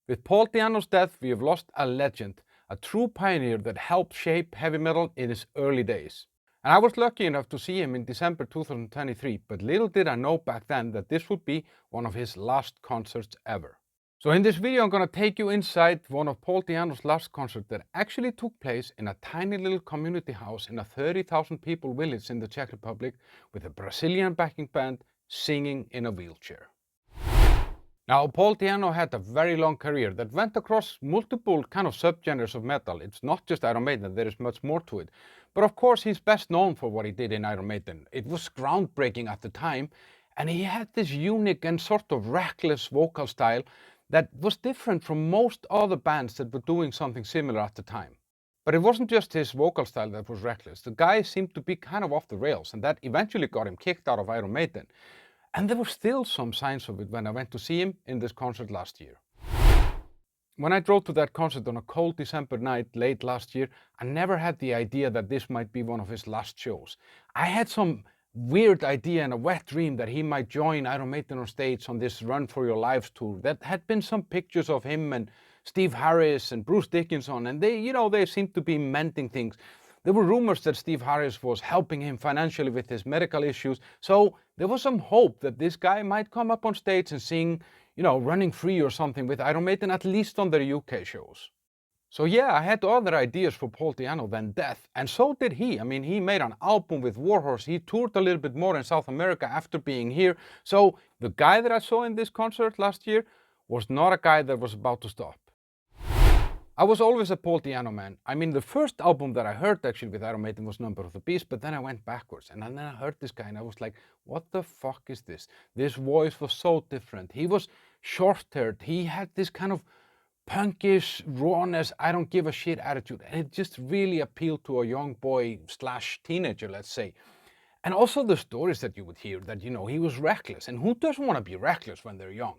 With Paul Di'Anno's death, we have lost a legend, a true pioneer that helped shape heavy metal in its early days. And I was lucky enough to see him in December 2023, but little did I know back then that this would be one of his last concerts ever. So in this video I'm going to take you inside one of Paul Di'Anno's last concerts that actually took place in a tiny little community house in a 30,000 people village in the Czech Republic with a Brazilian backing band singing in a wheelchair. Now, Paul Di'Anno had a very long career that went across multiple kind of subgenres of metal. It's not just Iron Maiden, there is much more to it. But of course, he's best known for what he did in Iron Maiden. It was groundbreaking at the time, and he had this unique and sort of reckless vocal style that was different from most other bands that were doing something similar at the time. But it wasn't just his vocal style that was reckless. The guy seemed to be kind of off the rails, and that eventually got him kicked out of Iron Maiden. And there were still some signs of it when I went to see him in this concert last year. When I drove to that concert on a cold December night late last year, I never had the idea that this might be one of his last shows. I had some weird idea and a wet dream that he might join Iron Maiden on stage on this Run For Your Lives tour. That had been some pictures of him and Steve Harris and Bruce Dickinson, and they seemed to be mending things. There were rumors that Steve Harris was helping him financially with his medical issues, so there was some hope that this guy might come up on stage and sing, Running Free or something with Iron Maiden, at least on their UK shows. So yeah, I had other ideas for Paul Di'Anno than death, and so did he. I mean, he made an album with Warhorse, he toured a little bit more in South America after being here, so the guy that I saw in this concert last year was not a guy that was about to stop. I was always a Paul Di'Anno man. I mean, the first album that I heard actually with Iron Maiden was Number of the Beast, but then I went backwards and then I heard this guy and I was like, what the fuck is this? This voice was so different. He was short-haired. He had this kind of punkish rawness, I don't give a shit attitude. And it just really appealed to a young boy / teenager, let's say. And also the stories that you would hear that, he was reckless. And who doesn't want to be reckless when they're young?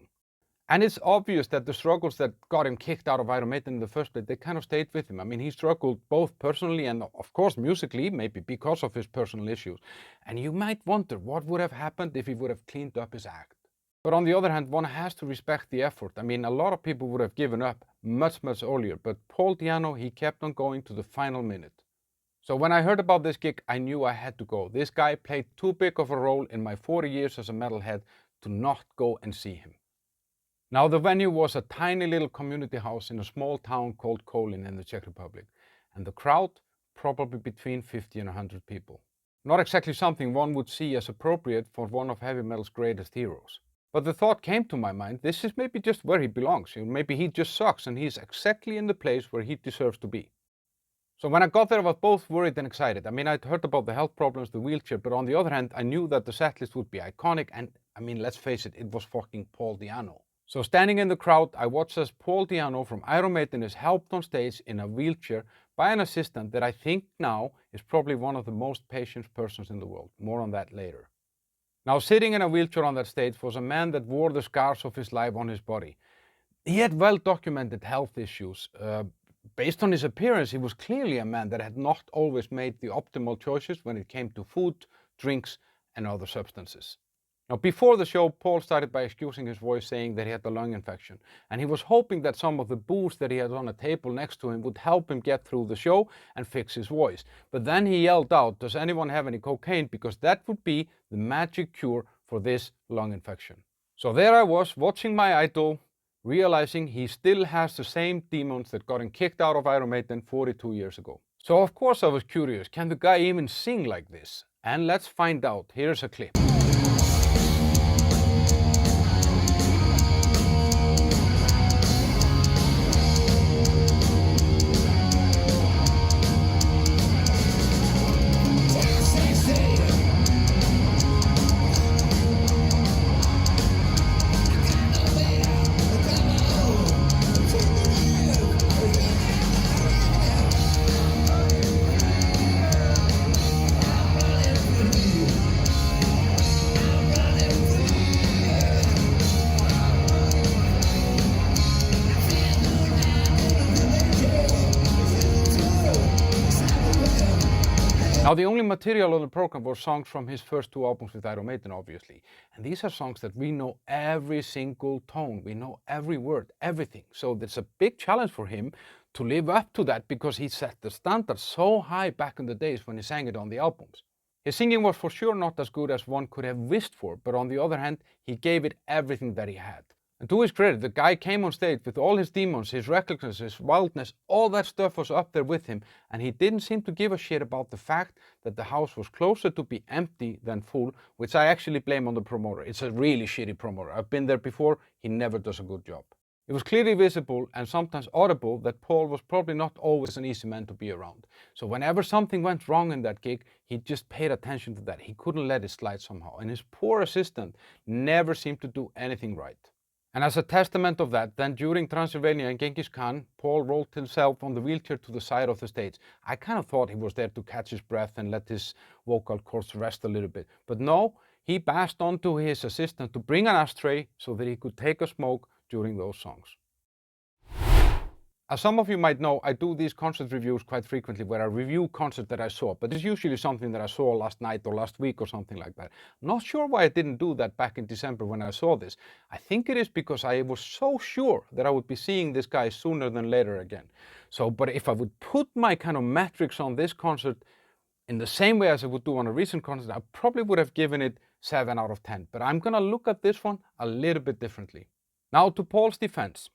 And it's obvious that the struggles that got him kicked out of Iron Maiden in the first place, they kind of stayed with him. I mean, he struggled both personally and of course musically, maybe because of his personal issues. And you might wonder what would have happened if he would have cleaned up his act. But on the other hand, one has to respect the effort. I mean, a lot of people would have given up much earlier, but Paul Di'Anno, he kept on going to the final minute. So when I heard about this gig, I knew I had to go. This guy played too big of a role in my 40 years as a metalhead to not go and see him. Now, the venue was a tiny little community house in a small town called Kolín in the Czech Republic, and the crowd probably between 50 and 100 people. Not exactly something one would see as appropriate for one of heavy metal's greatest heroes. But the thought came to my mind, this is maybe just where he belongs. Maybe he just sucks and he's exactly in the place where he deserves to be. So when I got there, I was both worried and excited. I mean, I'd heard about the health problems, the wheelchair, but on the other hand, I knew that the setlist would be iconic, and I mean, let's face it, it was fucking Paul Di'Anno. So standing in the crowd, I watched as Paul Di'Anno from Iron Maiden is helped on stage in a wheelchair by an assistant that I think now is probably one of the most patient persons in the world. More on that later. Now, sitting in a wheelchair on that stage was a man that wore the scars of his life on his body. He had well-documented health issues. Based on his appearance, he was clearly a man that had not always made the optimal choices when it came to food, drinks, and other substances. Now, before the show, Paul started by excusing his voice, saying that he had a lung infection, and he was hoping that some of the booze that he had on a table next to him would help him get through the show and fix his voice. But then he yelled out, "Does anyone have any cocaine?" because that would be the magic cure for this lung infection. So there I was, watching my idol, realizing he still has the same demons that got him kicked out of Iron Maiden 42 years ago. So of course I was curious, can the guy even sing like this? And let's find out. Here's a clip. Now, the only material on the program was songs from his first two albums with Iron Maiden, obviously. And these are songs that we know every single tone, we know every word, everything. So it's a big challenge for him to live up to that because he set the standard so high back in the days when he sang it on the albums. His singing was for sure not as good as one could have wished for, but on the other hand, he gave it everything that he had. And to his credit, the guy came on stage with all his demons, his recklessness, his wildness, all that stuff was up there with him, and he didn't seem to give a shit about the fact that the house was closer to be empty than full, which I actually blame on the promoter. It's a really shitty promoter. I've been there before, he never does a good job. It was clearly visible and sometimes audible that Paul was probably not always an easy man to be around. So whenever something went wrong in that gig, he just paid attention to that. He couldn't let it slide somehow, and his poor assistant never seemed to do anything right. And as a testament of that, then during Transylvania and Genghis Khan, Paul rolled himself on the wheelchair to the side of the stage. I kind of thought he was there to catch his breath and let his vocal cords rest a little bit. But no, he passed on to his assistant to bring an ashtray so that he could take a smoke during those songs. As some of you might know, I do these concert reviews quite frequently where I review concerts that I saw, but it's usually something that I saw last night or last week or something like that. Not sure why I didn't do that back in December when I saw this. I think it is because I was so sure that I would be seeing this guy sooner than later again. But if I would put my kind of metrics on this concert in the same way as I would do on a recent concert, I probably would have given it 7 out of 10. But I'm gonna look at this one a little bit differently. Now, to Paul's defense,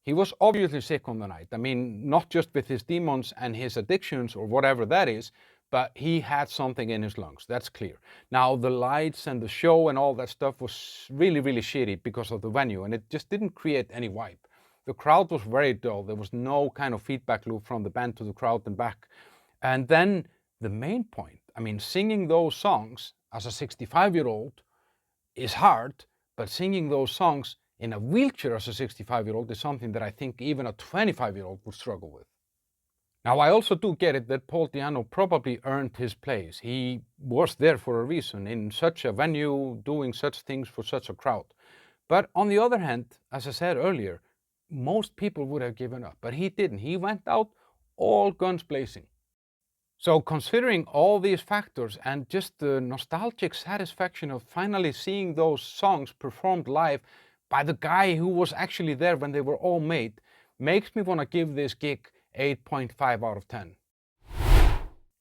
he was obviously sick on the night. I mean, not just with his demons and his addictions or whatever that is, but he had something in his lungs, that's clear. Now, the lights and the show and all that stuff was really, really shitty because of the venue, and it just didn't create any vibe. The crowd was very dull. There was no kind of feedback loop from the band to the crowd and back. And then the main point, I mean, singing those songs as a 65-year-old is hard, but singing those songs in a wheelchair as a 65-year-old is something that I think even a 25-year-old would struggle with. Now, I also do get it that Paul Di'Anno probably earned his place. He was there for a reason, in such a venue, doing such things for such a crowd. But on the other hand, as I said earlier, most people would have given up, but he didn't. He went out all guns blazing. So considering all these factors and just the nostalgic satisfaction of finally seeing those songs performed live by the guy who was actually there when they were all made, makes me want to give this gig 8.5 out of 10.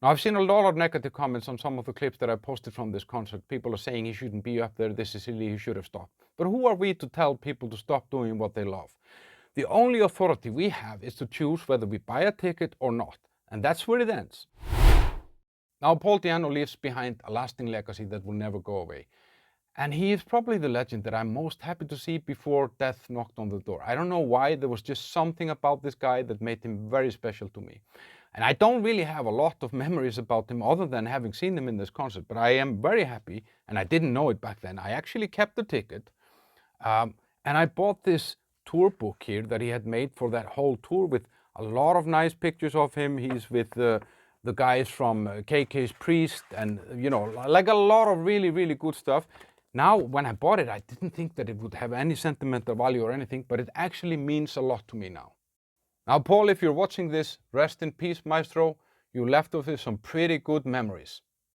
Now, I've seen a lot of negative comments on some of the clips that I posted from this concert. People are saying he shouldn't be up there, this is silly, he should have stopped. But who are we to tell people to stop doing what they love? The only authority we have is to choose whether we buy a ticket or not, and that's where it ends. Now, Paul Di'Anno leaves behind a lasting legacy that will never go away. And he is probably the legend that I'm most happy to see before death knocked on the door. I don't know why, there was just something about this guy that made him very special to me. And I don't really have a lot of memories about him other than having seen him in this concert, but I am very happy, and I didn't know it back then. I actually kept the ticket, and I bought this tour book here that he had made for that whole tour with a lot of nice pictures of him. He's with the guys from KK's Priest and, you know, like a lot of really, really good stuff. Now, when I bought it, I didn't think that it would have any sentimental value or anything, but it actually means a lot to me now. Now, Paul, if you're watching this, rest in peace, maestro. You left us with some pretty good memories.